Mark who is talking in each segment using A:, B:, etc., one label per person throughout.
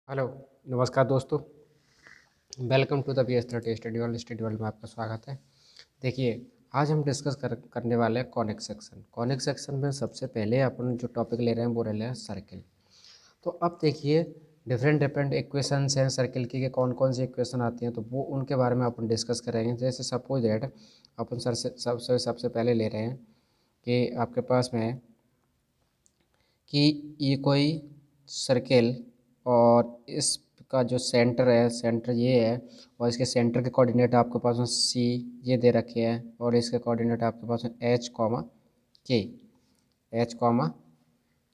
A: Hello, नमस्कार दोस्तों। Welcome to the BS30 study world में आपका स्वागत है। देखिए, आज हम डिस्कस करने वाले हैं कॉनिक सेक्शन। कॉनिक सेक्शन में सबसे पहले अपन जो टॉपिक ले रहे हैं वो ले रहे हैं सर्किल। तो अब देखिए, डिफरेंट डिफरेंट इक्वेशंस हैं सर्किल की, कि कौन कौन सी इक्वेशन आती हैं, तो वो उनके बारे में अपन डिस्कस करेंगे। जैसे सपोज दैट अपन सबसे पहले ले रहे हैं कि आपके पास में है कि ये कोई सर्किल और इसका जो सेंटर है, सेंटर ये है, और इसके सेंटर के कोऑर्डिनेट आपके पास में सी ये दे रखे हैं, और इसके कोऑर्डिनेट आपके पास में एच कॉमा के, एच कॉमा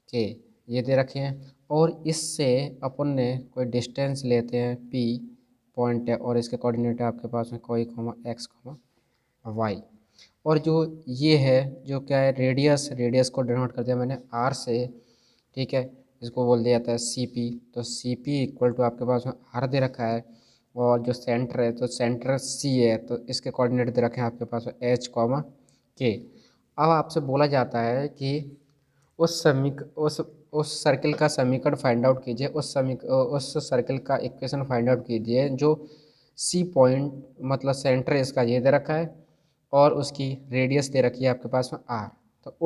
A: के ये दे रखे हैं। और इससे अपन ने कोई डिस्टेंस लेते हैं पी पॉइंट है, और इसके कोऑर्डिनेट आपके पास में कोई कॉमा एक्स कॉमा वाई। और जो ये है, जो क्या है, रेडियस, रेडियस को डिनोट कर दिया मैंने आर से, ठीक है। इसको बोल दिया जाता है सी पी। तो सी पी इक्वल टू आपके पास में आर दे रखा है, और जो सेंटर है तो सेंटर सी है, तो इसके कोऑर्डिनेट दे रखे हैं आपके पास में एच कॉमा के। अब आपसे बोला जाता है कि उस सर्किल का समीकरण फाइंड आउट कीजिए, उस सर्किल का इक्वेशन फाइंड आउट कीजिए जो सी पॉइंट, मतलब सेंटर इसका ये दे रखा है, और उसकी रेडियस दे रखी है आपके पास में आर। तो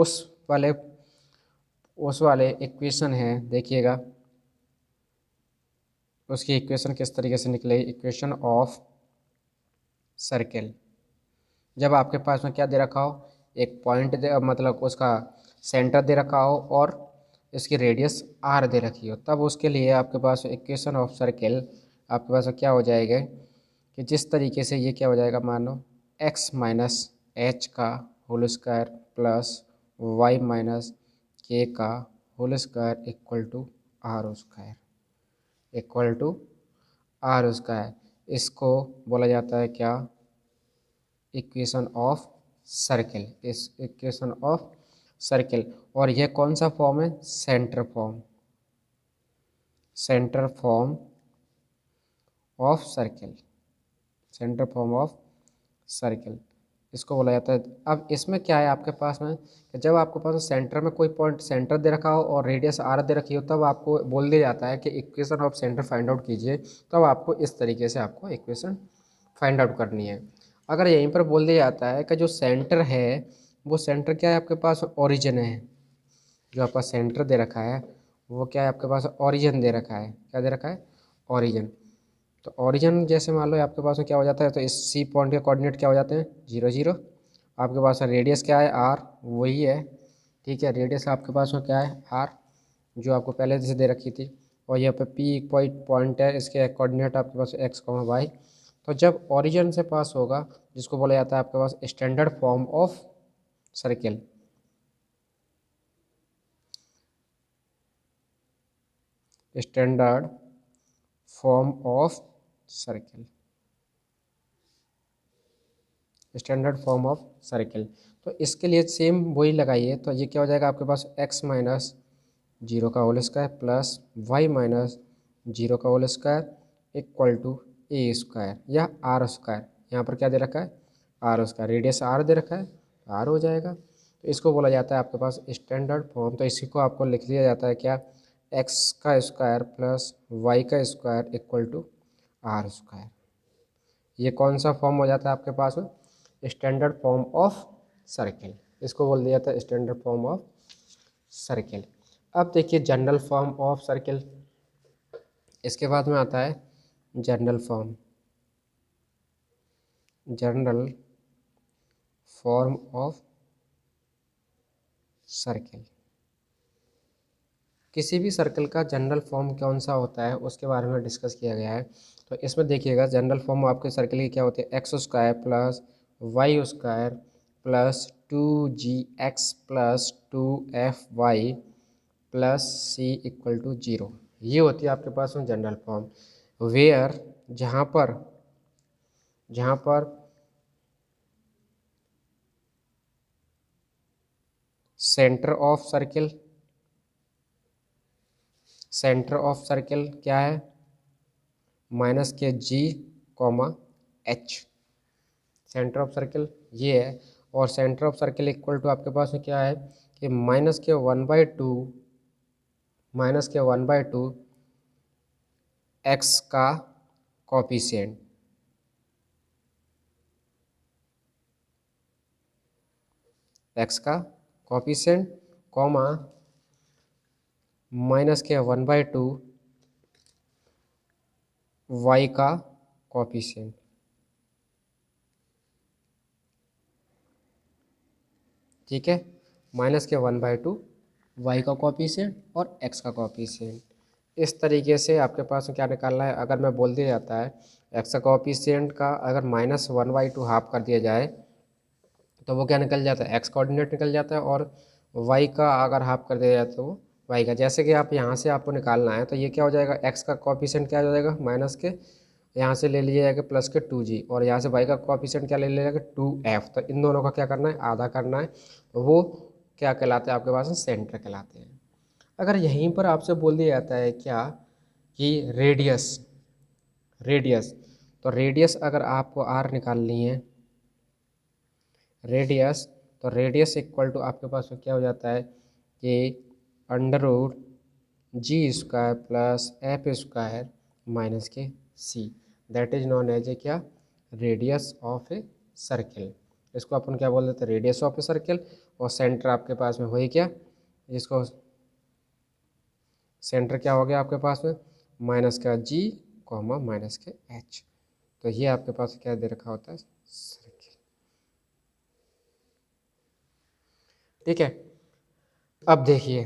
A: उस वाले इक्वेशन है, देखिएगा उसकी इक्वेशन किस तरीके से निकलेगी। इक्वेशन ऑफ सर्किल, जब आपके पास में क्या दे रखा हो, एक पॉइंट दे, मतलब उसका सेंटर दे रखा हो, और इसकी रेडियस आर दे रखी हो, तब उसके लिए आपके पास इक्वेशन ऑफ सर्किल आपके पास क्या हो जाएगा कि जिस तरीके से ये क्या हो जाएगा, मानो एक्स माइनस एच का whole square plus y minus k का whole square equal to r square, equal to r square. इसको बोला जाता है क्या, इक्वेशन ऑफ सर्किल। इस इक्वेशन ऑफ सर्किल, और यह कौन सा फॉर्म है, centre form, centre form of circle, centre form of circle इसको बोला जाता है। अब इसमें क्या है आपके पास में कि जब आपके पास सेंटर में कोई पॉइंट सेंटर दे रखा हो और रेडियस आर दे रखी हो, तब आपको बोल दिया जाता है कि equation of centre find out कीजिए। तब आपको इस तरीके से आपको इक्वेशन फाइंड आउट करनी है। अगर यहीं पर बोल दिया जाता है कि जो सेंटर है, वो सेंटर क्या है आपके पास, ओरिजिन है। जो आपका सेंटर दे रखा है वो क्या है आपके पास, ओरिजिन दे रखा है। क्या दे रखा है, ओरिजिन। तो ओरिजिन जैसे मान लो आपके पास में क्या हो जाता है, तो इस सी पॉइंट के कोऑर्डिनेट क्या हो जाते हैं, 0 0। आपके पास रेडियस क्या है, आर, वही है, ठीक है। रेडियस आपके पास में क्या है, आर, जो आपको पहले से दे रखी थी। और यहाँ पे पी पॉइंट है, इसके कोऑर्डिनेट आपके पास एक्स कॉमा वाई। तो जब ओरिजिन से पास होगा, जिसको बोला जाता है आपके पास standard form of circle, standard form of circle, standard form of circle. तो इसके लिए सेम वही लगाइए। तो ये क्या हो जाएगा आपके पास, एक्स माइनस जीरो का whole square plus y minus zero का whole square equal to a square या आर स्क्वायर। यहाँ पर क्या दे रखा है, आर स्क्वायर, रेडियस आर दे रखा है, आर हो जाएगा। तो इसको बोला जाता है आपके पास स्टैंडर्ड फॉर्म। तो इसी को आपको लिख दिया जाता है क्या, एक्स का स्क्वायर प्लस वाई का square equal to r square. ये कौन सा फॉर्म हो जाता है आपके पास में, स्टैंडर्ड फॉर्म ऑफ सर्किल। इसको बोल दिया जाता है स्टैंडर्ड फॉर्म ऑफ सर्किल। अब देखिए जनरल फॉर्म ऑफ सर्किल, इसके बाद में आता है general form, general form of circle. किसी भी सर्कल का जनरल फॉर्म कौन सा होता है उसके बारे में डिस्कस किया गया है। तो इसमें देखिएगा जनरल फॉर्म आपके सर्कल की क्या होती है, x square plus y square plus 2gx plus 2fy plus c equal to 0। ये होती है आपके पास में जनरल फॉर्म, वेयर जहाँ पर centre of circle, centre of circle क्या है, माइनस के g comma h, centre of circle ये है। और centre of circle equal to आपके पास में क्या है कि माइनस के 1/2 एक्स का कोफिशिएंट, एक्स का कोफिशिएंट कॉमा माइनस के 1/2 वाई का कोफिशिएंट, ठीक है, माइनस के 1/2 वाई का कोफिशिएंट और एक्स का कोफिशिएंट। इस तरीके से आपके पास में क्या निकालना है, अगर मैं बोल दिया जाता है एक्स का कोफिशिएंट का अगर -1/2 हाफ कर दिया जाए तो वो क्या निकल जाता है, एक्स कोऑर्डिनेट निकल जाता है, और वाई का अगर हाफ कर दिया जाए तो वाई का। जैसे कि आप यहाँ से आपको निकालना है तो ये क्या हो जाएगा, एक्स का कोफिशिएंट क्या हो जाएगा, माइनस के यहाँ से ले लीजिएगा प्लस के 2g, और यहाँ से वाई का कोफिशिएंट क्या ले लीजिएगा 2f। तो इन दोनों का क्या करना है, आधा करना है, तो वो क्या कहलाते हैं आपके पास में, सेंटर कहलाते हैं। अगर यहीं पर आपसे बोल दिया जाता है क्या कि रेडियस, रेडियस तो रेडियस अगर आपको आर निकालनी है, रेडियस तो रेडियस इक्वल टू आपके पास में क्या हो जाता है कि √g² प्लस f² माइनस के c, that is known as a क्या, रेडियस ऑफ ए सर्किल। इसको अपन क्या बोल देते हैं, रेडियस ऑफ ए सर्किल। और सेंटर आपके पास में वही क्या, जिसको सेंटर क्या हो गया आपके पास में, माइनस का g कॉमा माइनस के h। तो ये आपके पास क्या दे रखा होता है, सर्किल, ठीक है। अब देखिए,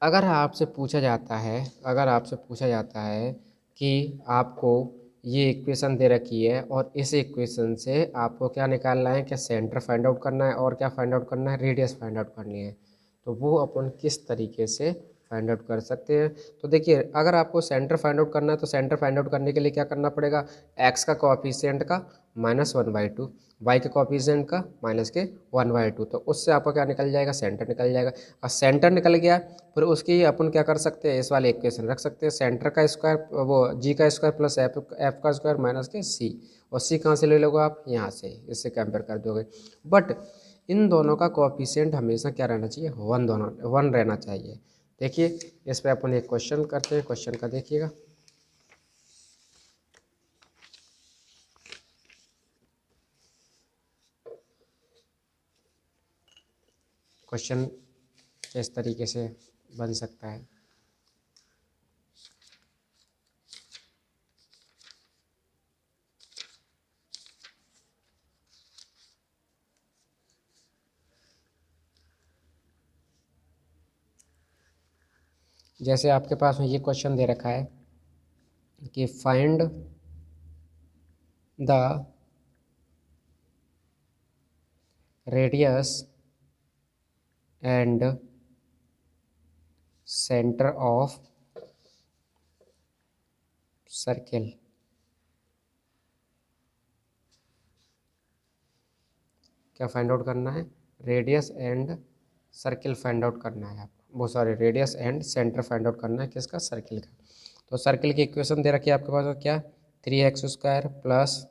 A: अगर आपसे पूछा जाता है, अगर आपसे पूछा जाता है कि आपको ये इक्वेशन दे रखी है और इस इक्वेशन से आपको क्या निकालना है, क्या सेंटर फाइंड आउट करना है और क्या फाइंड आउट करना है, रेडियस फाइंड आउट करनी है, तो वो अपन किस तरीके से फाइंड आउट कर सकते हैं। तो देखिए, अगर आपको सेंटर फाइंड आउट करना है तो सेंटर फाइंड आउट करने के लिए क्या करना पड़ेगा, एक्स का कोएफिशिएंट का -1/2, वाई के कोएफिशिएंट का माइनस के 1/2, तो उससे आपका क्या निकल जाएगा, सेंटर निकल जाएगा। और सेंटर निकल गया, फिर उसकी अपन क्या कर सकते हैं, इस वाले इक्वेशन रख सकते हैं, सेंटर का स्क्वायर वो जी का स्क्वायर प्लस एफ का स्क्वायर माइनस के सी, और सी कहाँ से ले लोगे आप, यहाँ से, इससे कंपेयर कर दोगे। बट इन दोनों का कोएफिशिएंट हमेशा क्या रहना चाहिए, वन, दोनों वन रहना चाहिए। देखिए, इस पर अपन एक क्वेश्चन करते हैं, क्वेश्चन का देखिएगा। क्वेश्चन इस तरीके से बन सकता है, जैसे आपके पास में ये क्वेश्चन दे रखा है कि find the radius and centre of circle. क्या फाइंड आउट करना है, radius and circle find out करना है आपको, वो sorry, radius and centre find out करना है किसका, सर्किल का। तो सर्किल की इक्वेशन दे रखी है आपके पास क्या, 3x² प्लस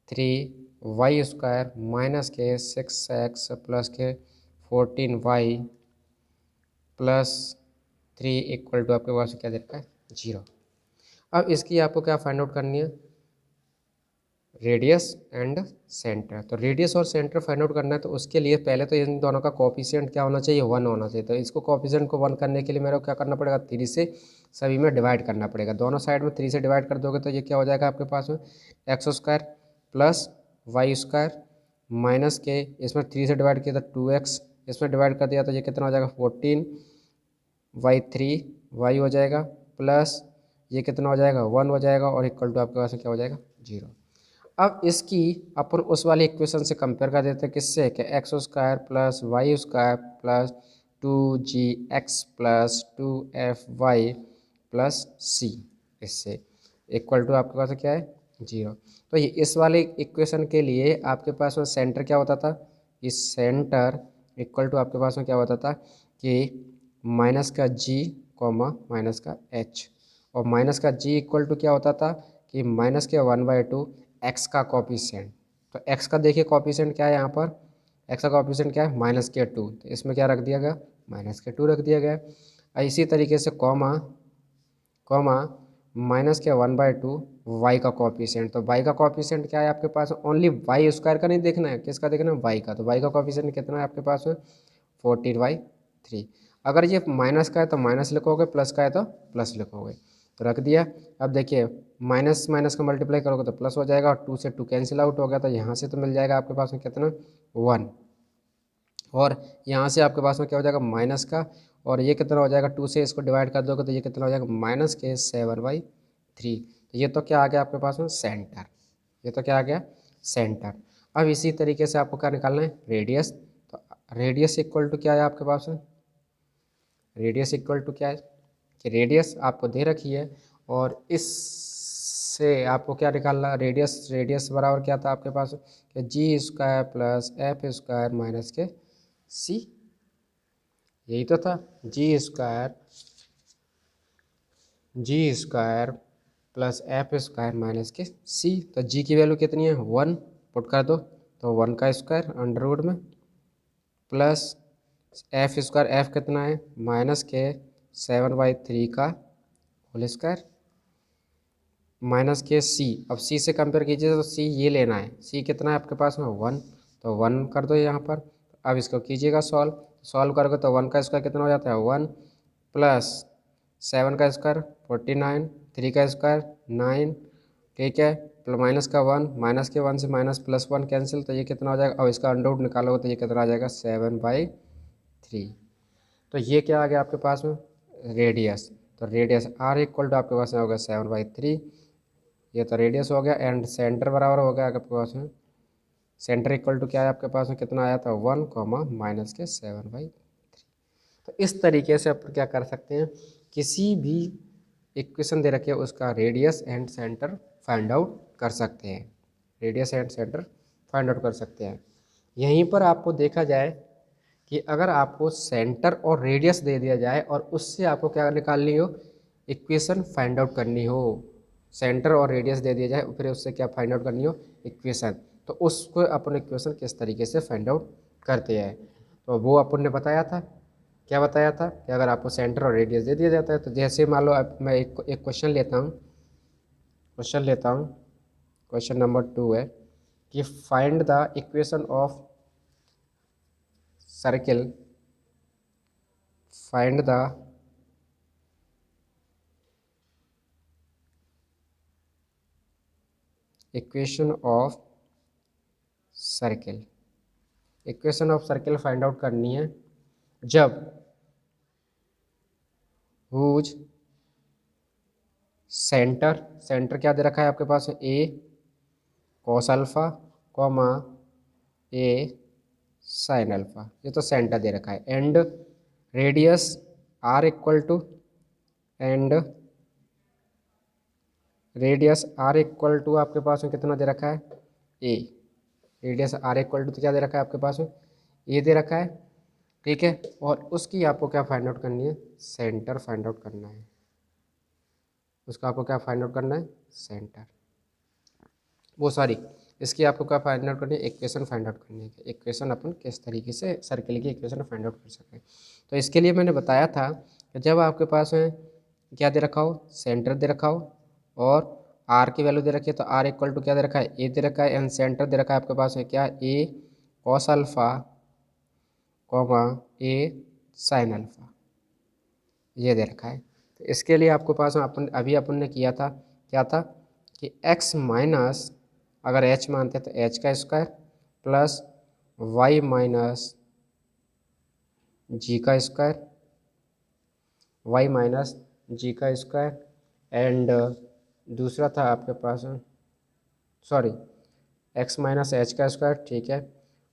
A: 3y² माइनस के 6x प्लस के 14y प्लस 3 इक्वल टू आपके पास क्या दे रखा है, 0। अब इसकी आपको क्या फाइंड आउट करनी है, रेडियस एंड सेंटर। तो रेडियस और सेंटर फाइंड आउट करना है, तो उसके लिए पहले तो इन दोनों का कोएफिशिएंट क्या होना चाहिए, 1 होना चाहिए। तो इसको कोएफिशिएंट को 1 करने के लिए मेरे को क्या करना पड़ेगा, 3 से सभी में डिवाइड करना पड़ेगा। दोनों साइड में 3 से डिवाइड कर दोगे तो ये क्या हो जाएगा आपके पास में, x² प्लस y² माइनस के, इसमें 3 से डिवाइड किया था 2x, इसमें डिवाइड कर दिया तो ये कितना हो जाएगा 14y3y हो जाएगा, प्लस ये कितना हो जाएगा 1 हो जाएगा, और इक्वल टू आपके पास क्या हो जाएगा 0। अब इसकी अपन उस वाले इक्वेशन से कंपेयर कर देते हैं, किससे, कि x² plus y² plus 2gx plus 2fy plus c, इससे इक्वल टू आपके पास क्या है 0। तो ये इस वाले इक्वेशन के लिए आपके पास में सेंटर क्या होता था, इस सेंटर इक्वल टू आपके पास में क्या होता था कि माइनस का g कॉमा माइनस का h, और माइनस का g इक्वल टू क्या होता था कि माइनस के 1/2 एक्स का कोएफिशिएंट। तो एक्स का देखिए कोएफिशिएंट क्या है, यहाँ पर एक्स का कोएफिशिएंट क्या है, -2, तो इसमें क्या रख दिया गया, -2 रख दिया गया। इसी तरीके से कॉमा कॉमा माइनस के 1/2 वाई का कॉफिशिएंट। तो वाई का कॉफिशिएंट क्या है आपके पास, ओनली वाई स्क्वायर का नहीं देखना है, किसका देखना है, वाई का। तो वाई का कॉफिशिएंट कितना है आपके पास में, 14/3। अगर ये माइनस का है तो माइनस लिखोगे, प्लस का है तो प्लस लिखोगे। तो रख दिया। अब देखिए माइनस माइनस का मल्टीप्लाई करोगे तो प्लस हो जाएगा, और 2 से 2 कैंसिल आउट हो गया, तो यहाँ से तो मिल जाएगा आपके पास में कितना, 1। और यहाँ से आपके पास में क्या हो जाएगा, माइनस का, और ये कितना हो जाएगा, 2 से इसको डिवाइड कर दोगे तो ये कितना हो जाएगा, माइनस के 7/3। तो ये तो क्या आ गया आपके पास में, सेंटर। ये तो क्या आ गया, सेंटर। अब इसी तरीके से आपको क्या निकालना है, रेडियस। तो रेडियस इक्वल टू क्या है आपके पास में, रेडियस इक्वल टू क्या है कि रेडियस आपको दे रखी है, और इससे आपको क्या निकालना, रेडियस, रेडियस बराबर क्या था आपके पास कि जी square plus F square minus के सी। यही तो था, जी square plus F square minus के सी। तो जी की वैल्यू कितनी है, 1 पुट कर दो, तो 1 का स्क्वायर अंडर रूट में, प्लस एफ स्क्वायर, एफ कितना है, माइनस के 7/3 का होल स्क्वायर, माइनस के सी। अब सी से कंपेयर कीजिए तो सी ये लेना है, सी कितना है आपके पास में, 1। तो 1 कर दो यहाँ पर। अब इसको कीजिएगा सॉल्व, सॉल्व करोगे तो 1 का स्क्वायर कितना हो जाता है, 1, प्लस 7 का स्क्वायर 49, 3 का स्क्वायर 9, ठीक है, प्लस माइनस का 1, माइनस के 1 से माइनस प्लस 1 कैंसिल, तो ये कितना हो जाएगा, और इसका अंडर रूट निकालोगे तो ये कितना आ जाएगा, 7/3। तो ये क्या आ गया आपके पास में, रेडियस। तो रेडियस आर इक्वल टू आपके पास में होगा 7/3। ये तो रेडियस हो गया, एंड सेंटर बराबर हो गया आपके पास में, सेंटर इक्वल टू क्या है आपके पास में, कितना आया था, 1 कॉमा माइनस के 7/3। तो इस तरीके से आप क्या कर सकते हैं, किसी भी इक्वेशन दे रखे उसका radius and centre find out कर सकते हैं, radius and centre find out कर सकते हैं। यहीं पर आपको देखा जाए कि अगर आपको सेंटर और रेडियस दे दिया जाए और उससे आपको क्या निकालनी हो, इक्वेशन फाइंड आउट करनी हो, सेंटर और रेडियस दे दिया जाए फिर उससे क्या फाइंड आउट करनी हो, इक्वेशन, तो उसको अपन इक्वेशन किस तरीके से फाइंड आउट करते हैं, तो वो अपन ने बताया था। क्या बताया था कि अगर आपको सेंटर और रेडियस दे दिया जाता है, तो जैसे मान लो अब मैं एक क्वेश्चन लेता हूँ, क्वेश्चन नंबर 2 है कि find the equation of circle, find the equation of circle. Equation of circle find out करनी है जब हुज सेंटर, सेंटर क्या दे रखा है आपके पास, a cos alpha comma a sine alpha, ये तो सेंटर दे रखा है, and radius r equal to, and radius r equal to आपके पास में कितना दे रखा है, a. Radius r equal to तो क्या दे रखा है आपके पास में, ए दे रखा है, ठीक है। और उसकी आपको क्या फाइंड आउट करनी है, सेंटर फाइंड आउट करना है, उसका आपको क्या फाइंड आउट करना है, सेंटर, वो सॉरी, इसकी आपको क्या फाइंड आउट करनी है, इक्वेशन फाइंड आउट करनी है, इक्वेशन अपन किस तरीके से सर्किल की इक्वेशन फाइंड आउट कर सकें। तो इसके लिए मैंने बताया था कि जब आपके पास में क्या दे रखा हो, सेंटर दे रखा हो, और आर की वैल्यू दे रखी है, तो आर इक्वल टू क्या दे रखा है, ए दे रखा है, एंड सेंटर दे रखा है आपके पास है क्या, ए cos alpha comma a sine alpha, ये दे रखा है। तो इसके लिए आपको पास में अपन ने किया था, क्या था कि x माइनस, अगर h मानते हैं तो h का स्क्वायर प्लस y माइनस जी का स्क्वायर, y माइनस जी का स्क्वायर, एंड दूसरा था आपके पास, सॉरी, x माइनस एच का स्क्वायर, ठीक है,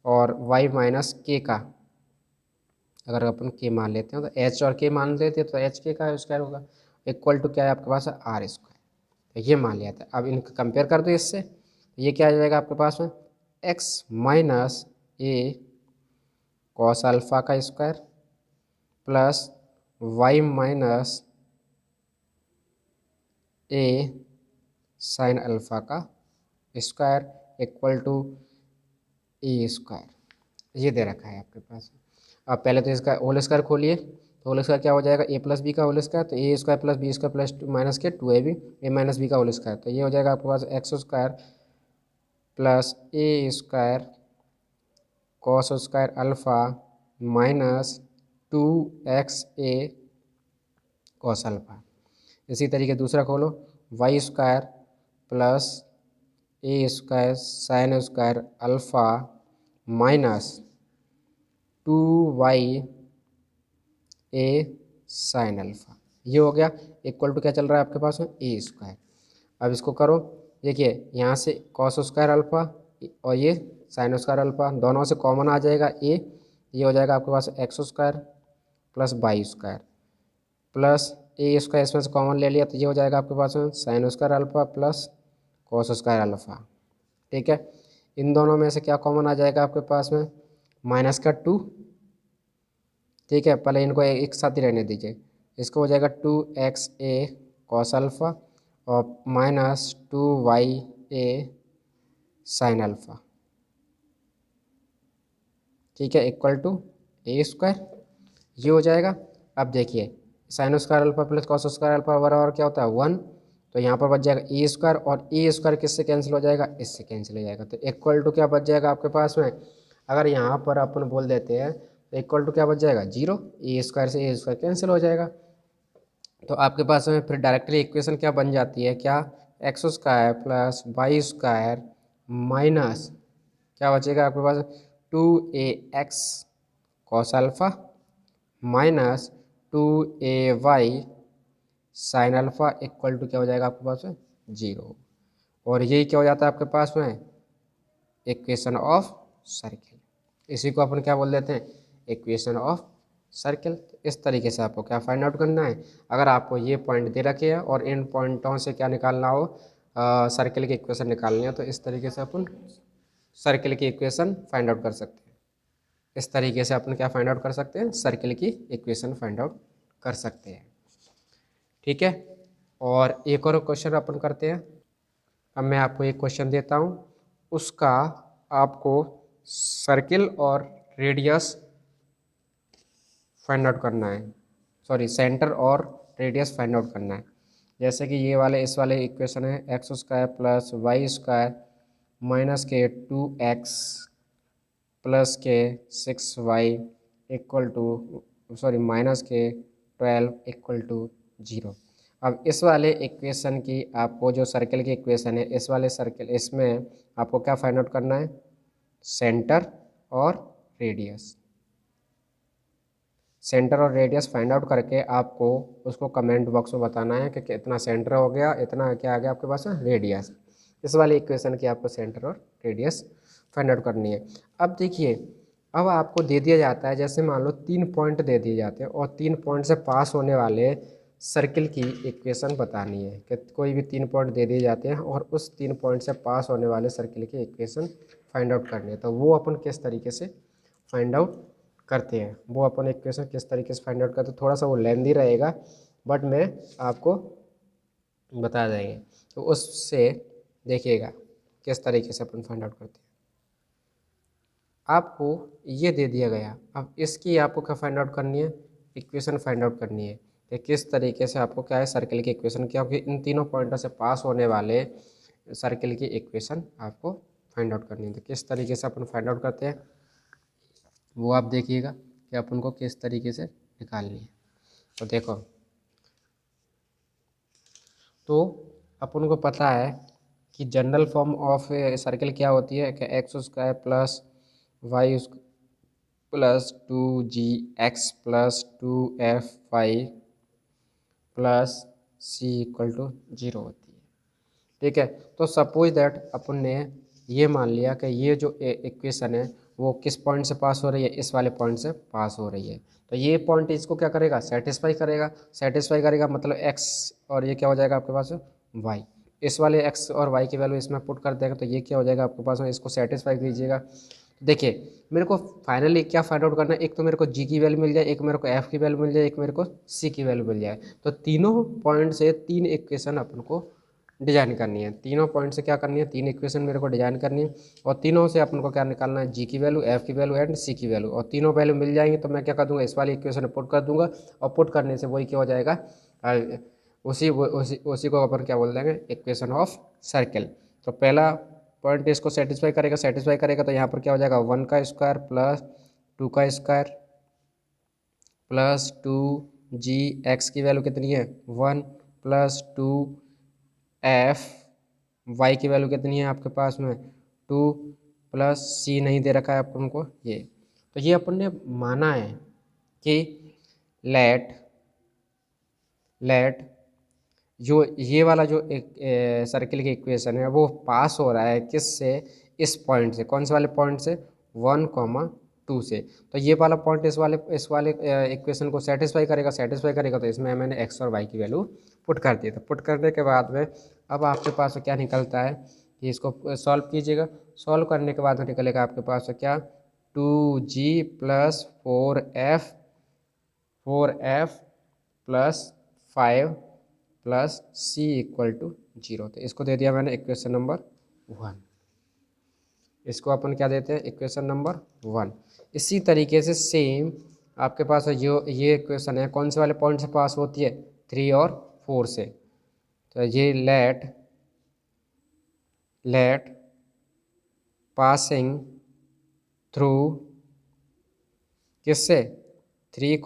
A: और y माइनस के का, अगर अपन के मान लेते हैं तो h और k मान लेते हैं तो h के का स्क्वायर होगा, इक्वल टू क्या है आपके पास, आर स्क्वायर। तो ये मान लिया था। अब इनको कंपेयर कर दो इससे, तो ये क्या आ जाएगा आपके पास में, x minus a cos alpha का square plus y minus a sine alpha का square equal to a square, ये दे रखा है आपके पास। अब पहले तो इसका होल स्क्वायर खोलिए, तो होल स्क्वायर क्या हो जाएगा, ए प्लस बी का होल स्क्वायर, तो a square plus b square plus minus के 2ab ए माइनस बी का होल स्क्वायर, तो ये हो जाएगा आपके पास x square plus a square cos square alpha minus 2xa cos alpha. इसी तरीके दूसरा खोलो, y square plus a square sine square alpha minus 2y a sine alpha, ये हो गया इक्वल टू क्या चल रहा है आपके पास में, ए स्क्वायर। अब इसको करो, देखिए यहाँ से कॉस स्क्वायर अल्फ़ा और ये साइन स्क्वायर अल्फ़ा दोनों से कॉमन आ जाएगा ए, ये हो जाएगा आपके पास x square plus y square plus a square इसमें से कॉमन ले लिया, तो ये हो जाएगा आपके पास में sign square alpha plus cos square alpha. ठीक है, इन दोनों में से क्या कॉमन आ जाएगा आपके पास में, माइनस का 2। ठीक है, पहले इनको एक साथ ही रहने दीजिए, इसको हो जाएगा 2xa कॉस अल्फ़ा और माइनस 2ya साइन अल्फ़ा। ठीक है, इक्वल टू ए स्क्वायर, ये हो जाएगा। अब देखिए sign square alpha plus cos square alpha बराबर क्या होता है 1, तो यहाँ पर बच जाएगा ए स्क्वायर और ए स्क्वायर किससे कैंसिल हो जाएगा, इससे कैंसिल हो जाएगा, तो इक्वल टू क्या बच जाएगा आपके पास में, अगर यहाँ पर अपन बोल देते हैं तो इक्वल टू क्या बच जाएगा 0, ए स्क्वायर से ए स्क्वायर कैंसिल हो जाएगा। तो आपके पास में फिर डायरेक्टली इक्वेशन क्या बन जाती है, क्या x square plus y square minus क्या बचेगा आपके पास 2ax cos alpha minus 2ay sine alpha equal to क्या हो जाएगा आपके पास में 0। और यही क्या हो जाता है आपके पास में इक्वेशन ऑफ सर्किल, इसी को अपन क्या बोल देते हैं इक्वेशन ऑफ सर्किल। इस तरीके से आपको क्या फाइंड आउट करना है, अगर आपको ये पॉइंट दे रखे हैं और इन पॉइंटों से क्या निकालना हो, सर्किल की इक्वेशन निकालनी है, तो इस तरीके से अपन सर्किल की इक्वेशन फाइंड आउट कर सकते हैं। इस तरीके से अपन क्या फाइंड आउट कर सकते हैं, सर्किल की इक्वेशन फाइंड आउट कर सकते हैं। ठीक है, और एक और क्वेश्चन अपन करते हैं। अब मैं आपको एक क्वेश्चन देता हूँ, उसका आपको सर्किल और रेडियस फाइंड आउट करना है, सॉरी सेंटर और रेडियस फाइंड आउट करना है। जैसे कि ये वाले इस वाले इक्वेशन है x square plus y square minus के 2x प्लस के 6y equal to sorry minus के 12 इक्वल टू 0। अब इस वाले इक्वेशन की आपको जो सर्किल की इक्वेशन है, इस वाले सर्किल इसमें आपको क्या फाइंड आउट करना है, सेंटर और रेडियस। सेंटर और रेडियस फाइंड आउट करके आपको उसको कमेंट बॉक्स में बताना है कि कितना सेंटर हो गया, इतना क्या आ गया आपके पास रेडियस। इस वाली इक्वेशन की आपको सेंटर और रेडियस फाइंड आउट करनी है। अब देखिए, अब आपको दे दिया जाता है, जैसे मान लो 3 पॉइंट दे दिए जाते हैं और 3 पॉइंट से पास होने वाले सर्किल की इक्वेशन बतानी है, कि कोई भी 3 पॉइंट दे दिए जाते हैं और उस 3 पॉइंट से पास होने वाले सर्किल की इक्वेशन फाइंड आउट करनी है। तो वो अपन किस तरीके से फाइंड आउट करते हैं, वो अपन इक्वेशन किस तरीके से फाइंड आउट करते हैं, थोड़ा सा वो लेंदी रहेगा बट मैं आपको बता देंगे, तो उससे देखिएगा किस तरीके से अपन फाइंड आउट करते हैं। आपको ये दे दिया गया, अब इसकी आपको क्या फाइंड आउट करनी है, इक्वेशन फाइंड आउट करनी है कि किस तरीके से आपको क्या है सर्किल की इक्वेशन, क्योंकि इन तीनों पॉइंटों से पास होने वाले सर्किल की इक्वेशन आपको फाइंड आउट करनी है। तो किस तरीके से अपन फाइंड आउट करते हैं वो आप देखिएगा कि अपन को किस तरीके से निकालनी है। तो देखो, तो अपन को पता है कि जनरल फॉर्म ऑफ सर्किल क्या होती है, कि x square plus y plus 2gx plus 2fy plus c equal to 0 होती है। ठीक है, तो सपोज दैट अपन ने ये मान लिया कि ये जो इक्वेशन है वो किस पॉइंट से पास हो रही है, इस वाले पॉइंट से पास हो रही है, तो ये पॉइंट इसको क्या करेगा, सेटिस्फाई करेगा। सेटिस्फाई करेगा मतलब x और ये क्या हो जाएगा आपके पास y, इस वाले x और y की वैल्यू इसमें पुट कर देगा, तो ये क्या हो जाएगा आपके पास में, इसको सेटिस्फाई कीजिएगा। देखिए मेरे को फाइनली क्या फाइंड आउट करना है, एक तो मेरे को g की वैल्यू मिल जाए, एक मेरे को f की वैल्यू मिल जाए, एक मेरे को c की वैल्यू मिल जाए। तो तीनों पॉइंट से 3 इक्वेशन अपन को डिजाइन करनी है। तीनों पॉइंट से क्या करनी है, 3 इक्वेशन मेरे को डिजाइन करनी है और तीनों से अपन को क्या निकालना है, जी की वैल्यू, एफ की वैल्यू एंड सी की वैल्यू। और तीनों वैल्यू मिल जाएंगी तो मैं क्या कर दूंगा, इस वाली इक्वेशन पुट कर दूंगा और पुट करने से वही क्या हो जाएगा, उसी को अपन क्या बोल देंगे, इक्वेशन ऑफ सर्किल। तो पहला पॉइंट इसको सेटिस्फाई करेगा तो यहाँ पर क्या हो जाएगा, 1 का स्क्वायर प्लस 2 का स्क्वायर प्लस 2g, एक्स की वैल्यू कितनी है 1, प्लस 2f, वाई की वैल्यू कितनी है आपके पास में 2, प्लस सी नहीं दे रखा है अपन को ये। तो ये अपन ने माना है कि लेट लेट जो ये वाला जो एक सर्किल की इक्वेशन है वो पास हो रहा है किससे, इस पॉइंट से। कौन से वाले पॉइंट से, 1, 2 से। तो ये वाला पॉइंट इस वाले इक्वेशन को सेटिस्फाई करेगा तो इसमें मैंने एक्स और वाई की वैल्यू पुट कर दी। तो पुट करने के बाद में अब आपके पास क्या निकलता है कि इसको सॉल्व कीजिएगा। सॉल्व करने के बाद निकलेगा आपके पास क्या, 2g प्लस 4f प्लस 5 प्लस सी इक्वल टू 0। तो इसको दे दिया मैंने इक्वेशन नंबर 1। इसको अपन क्या देते हैं, इक्वेशन नंबर 1। इसी तरीके से सेम आपके पास जो ये इक्वेशन है कौन से वाले पॉइंट से पास होती है, 3 और 4 से। तो ये लेट पासिंग थ्रू किससे, 3,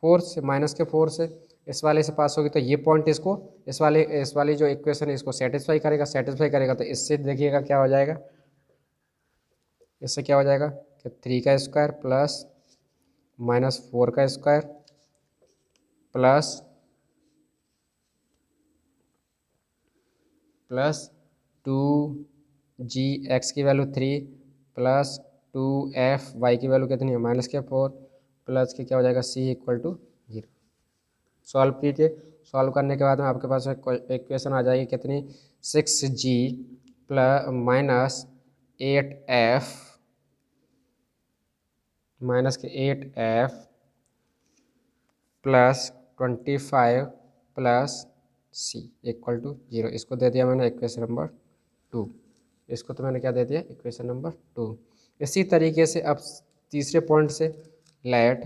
A: 4 से, -4 से इस वाले से पास होगी। तो ये पॉइंट इसको इस वाली जो इक्वेशन है इसको सेटिस्फाई करेगा तो इससे देखिएगा क्या हो जाएगा, इससे क्या हो जाएगा कि 3 का स्क्वायर प्लस -4 का स्क्वायर प्लस 2g, एक्स की वैल्यू 3, प्लस 2f, वाई की वैल्यू कितनी है -4, प्लस के क्या हो जाएगा सी इक्वल टू 0। सॉल्व कीजिए। सॉल्व करने के बाद में आपके पास इक्वेशन आ जाएगी कितनी, 6g प्लस -8f प्लस 25 प्लस सी इक्वल टू 0। इसको दे दिया मैंने इक्वेशन नंबर 2। इसको तो मैंने क्या दे दिया, इक्वेशन नंबर 2। इसी तरीके से अब तीसरे पॉइंट से लेट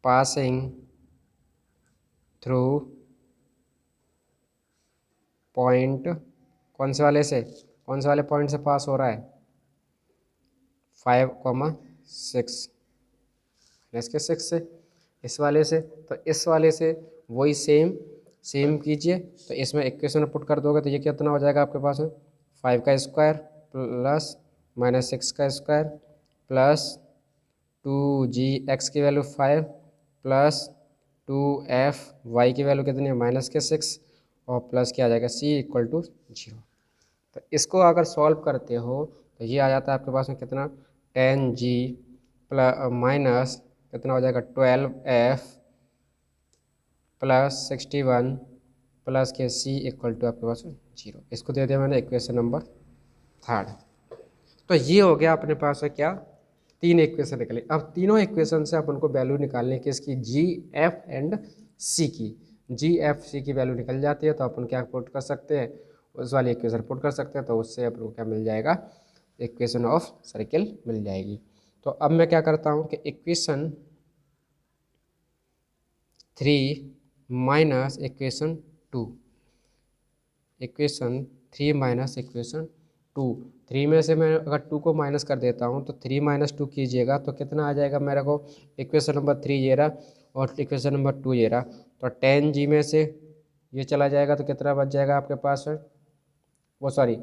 A: पासिंग थ्रू पॉइंट, कौन से वाले पॉइंट से पास हो रहा है, 5, 6, इसके 6 से, इस वाले से। तो इस वाले से वही सेम कीजिए। तो इसमें इक्वेशन पुट कर दोगे तो ये कितना हो जाएगा आपके पास में, 5 का स्क्वायर प्लस -6 का स्क्वायर प्लस 2g, एक्स की वैल्यू 5 प्लस 2f, वाई की वैल्यू कितनी है -6 और प्लस क्या आ जाएगा सी इक्वल टू 0। तो इसको अगर सॉल्व करते हो तो ये आ जाता है आपके पास में कितना, 10g प्लस माइनस कितना हो जाएगा 12f प्लस 61 प्लस के सी इक्वल टू आपके पास 0। इसको दे दिया मैंने इक्वेशन नंबर 3। तो ये हो गया अपने पास है क्या, 3 इक्वेशन निकले। अब तीनों इक्वेशन से अपन को वैल्यू निकालनी है किसकी, जी एफ एंड सी की। जी एफ सी की वैल्यू निकल जाती है तो अपन क्या पुट कर सकते हैं, उस वाली इक्वेशन पुट कर सकते हैं। तो उससे अपन को क्या मिल जाएगा, इक्वेशन ऑफ सर्किल मिल जाएगी। तो अब मैं क्या करता हूँ कि equation 3 minus equation 2, equation 3 minus equation 2, 3 में से मैं अगर 2 को माइनस कर देता हूँ तो 3 - 2 कीजिएगा तो कितना आ जाएगा मेरे को, इक्वेशन नंबर 3 ये रहा और इक्वेशन नंबर 2 ये रहा। तो 10g में से ये चला जाएगा तो कितना बच जाएगा आपके पास है, वो सॉरी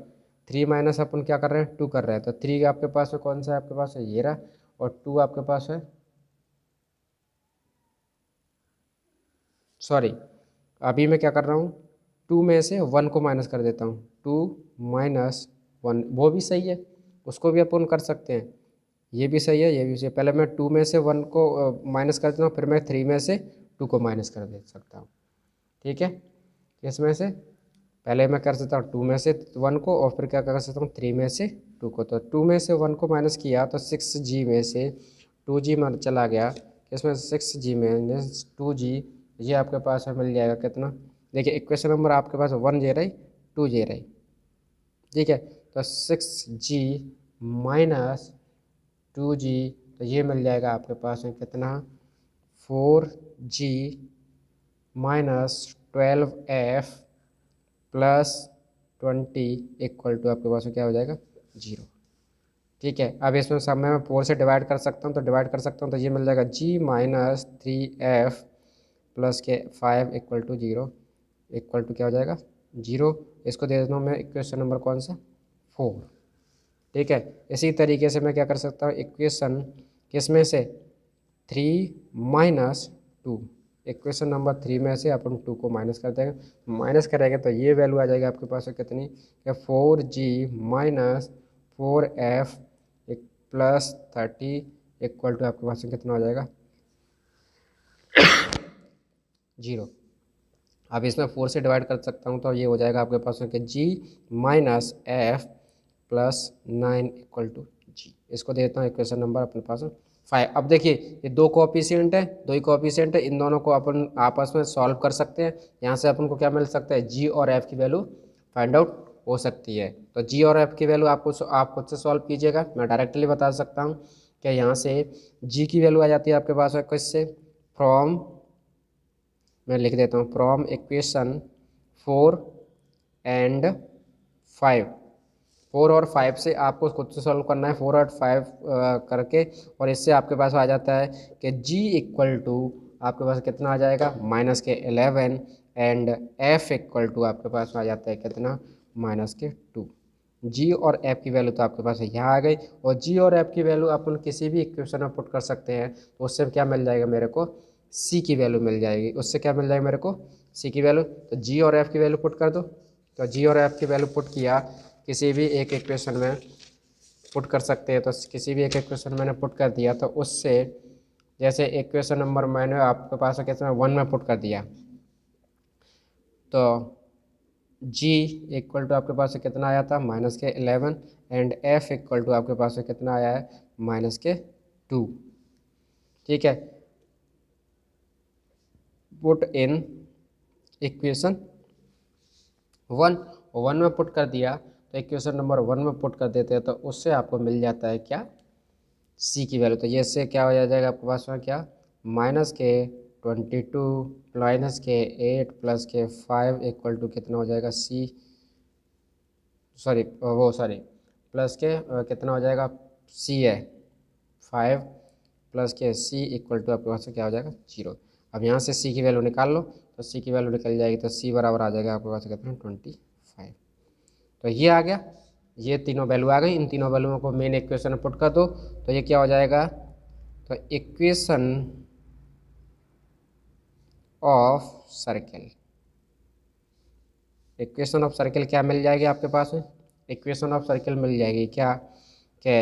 A: 3 माइनस अपन क्या कर रहे हैं 2 कर रहे हैं। तो 3 आपके पास में कौन सा है, आपके पास है ये रहा और 2 आपके पास है, सॉरी अभी मैं क्या कर रहा हूँ 2 में से 1 को माइनस कर देता हूँ, 2 - 1 वो भी सही है, उसको भी अपन कर सकते हैं, ये भी सही है ये भी सही है। पहले मैं 2 में से 1 को माइनस कर देता हूँ, फिर मैं 3 में से 2 को माइनस कर दे सकता हूँ। ठीक है, इसमें से पहले मैं कर सकता हूँ 2 में से 1 को और फिर क्या कर सकता हूँ 3 में से 2 को। तो 2 में से 1 को माइनस किया तो 6g में से 2g चला गया, इसमें 6g में 2g ये आपके पास में मिल जाएगा कितना, देखिए इक्वेशन नंबर आपके पास 1 जे रही 2 जे रही, ठीक है। तो 6G माइनस 2G, तो ये मिल जाएगा आपके पास में कितना 4G minus 12F plus 20 equal to आपके पास में क्या हो जाएगा 0, ठीक है। अब इसमें सब में मैं 4 से डिवाइड कर सकता हूँ, तो डिवाइड कर सकता हूँ, तो ये मिल जाएगा G माइनस 3F प्लस के 5 इक्वल टू 0 इक्वल टू क्या हो जाएगा 0। इसको दे देता हूँ मैं इक्वेशन नंबर कौन सा 4, ठीक है। इसी तरीके से मैं क्या कर सकता हूँ, इक्वेशन किस में से 3 माइनस 2, इक्वेशन नंबर 3 में से अपन 2 को माइनस कर देंगे, माइनस करेंगे तो ये वैल्यू आ जाएगी आपके पास कितनी, क्या 4G minus 4F plus 30 equal to आपके पास कितना हो जाएगा 0। अब इसमें 4 से डिवाइड कर सकता हूँ, तो ये हो जाएगा आपके पास कि G minus F plus 9 equal to G। इसको देता हूँ इक्वेशन नंबर अपने पास 5। अब देखिए ये दो कोएफिशिएंट है, दो ही कोएफिशिएंट है, इन दोनों को अपन आपस में सॉल्व कर सकते हैं। यहाँ से अपन को क्या मिल सकता है, G और F की वैल्यू फाइंड आउट हो सकती है। तो G और F की वैल्यू आप खुद से सॉल्व कीजिएगा, मैं डायरेक्टली बता सकता हूँ कि यहाँ से G की वैल्यू आ जाती है आपके पास में किससे, फ्रॉम, मैं लिख देता हूँ फ्रॉम इक्वेशन 4 एंड 5। 4 और 5 से आपको खुद से सॉल्व करना है, 4 और 5 करके, और इससे आपके पास आ जाता है कि G इक्वल टू आपके पास कितना आ जाएगा माइनस के 11 एंड F इक्वल टू आपके पास आ जाता है कितना माइनस के 2। G और F की वैल्यू तो आपके पास यहाँ आ गई, और G और F की वैल्यू अपन किसी भी इक्वेशन में पुट कर सकते हैं, तो उससे क्या मिल जाएगा मेरे को, C की वैल्यू मिल जाएगी। उससे क्या मिल जाएगा मेरे को, C की वैल्यू। तो G और F की वैल्यू पुट कर दो, तो G और F की वैल्यू पुट किया, किसी भी एक इक्वेशन में पुट कर सकते हैं। तो किसी भी एक इक्वेशन मैंने पुट कर दिया, तो उससे जैसे इक्वेशन नंबर मैंने आपके पास कितना 1 में पुट कर दिया, तो G इक्वल टू आपके पास कितना आया था माइनस के 11 एंड F इक्वल टू आपके पास कितना आया है माइनस के 2, ठीक है। पुट इन इक्वेशन 1 में पुट कर दिया, तो इक्वेशन नंबर 1 में पुट कर देते हैं, तो उससे आपको मिल जाता है क्या C की वैल्यू। तो ये से क्या हो जाएगा आपके पास में क्या माइनस के 22 माइनस के 8 प्लस के 5 इक्वल टू कितना हो जाएगा C, सॉरी प्लस के कितना हो जाएगा C है 5 प्लस के C इक्वल टू आपके पास क्या हो जाएगा 0। अब यहाँ से C की वैल्यू निकाल लो, तो C की वैल्यू निकल जाएगी, तो C बराबर आ जाएगा आपके पास कितना 25। तो ये आ गया, ये तीनों वैल्यू आ गई। इन तीनों वैल्यूओं को मेन इक्वेशन में पुट कर दो, तो ये क्या हो जाएगा, तो equation of circle, equation of circle क्या मिल जाएगी आपके पास में, इक्वेशन ऑफ सर्किल मिल जाएगी क्या कि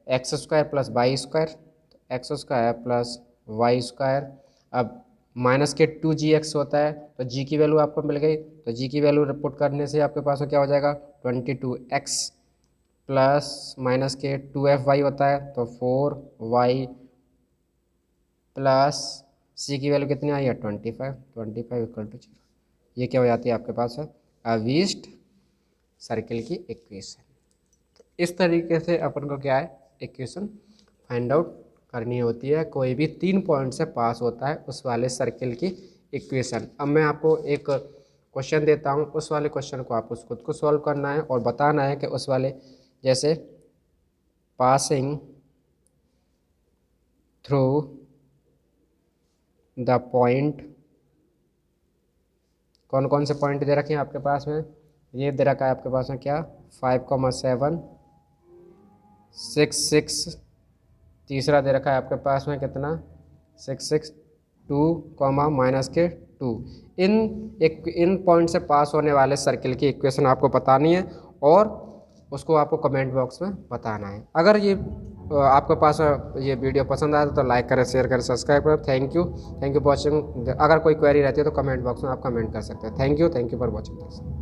A: x square plus y square, x square plus y square. अब माइनस के 2gx होता है, तो g की वैल्यू आपको मिल गई, तो g की वैल्यू पुट करने से आपके पास में क्या हो जाएगा 22x प्लस माइनस के 2fy होता है, तो 4y प्लस c की वैल्यू कितनी आई है 25 इक्वल टू 0। ये क्या हो जाती है आपके पास है अविष्ट सर्किल की इक्वेशन। तो इस तरीके से अपन को क्या है इक्वेशन फाइंड आउट करनी होती है, कोई भी 3 पॉइंट से पास होता है उस वाले सर्किल की इक्वेशन। अब मैं आपको एक क्वेश्चन देता हूँ, उस वाले क्वेश्चन को आपको खुद को सॉल्व करना है और बताना है कि उस वाले जैसे पासिंग थ्रू द पॉइंट, कौन कौन से पॉइंट दे रखे हैं आपके पास में, ये दे रखा है आपके पास में क्या 5,7 6,6, तीसरा दे रखा है आपके पास में कितना 6,6 2 माइनस के 2। इन पॉइंट से पास होने वाले सर्किल की इक्वेशन आपको बतानी है और उसको आपको कमेंट बॉक्स में बताना है। अगर ये आपके पास ये वीडियो पसंद आया तो लाइक करें, शेयर करें, सब्सक्राइब करें। Thank you for watching. अगर कोई क्वेरी रहती है तो कमेंट बॉक्स में आप कमेंट कर सकते हैं। Thank you for watching this.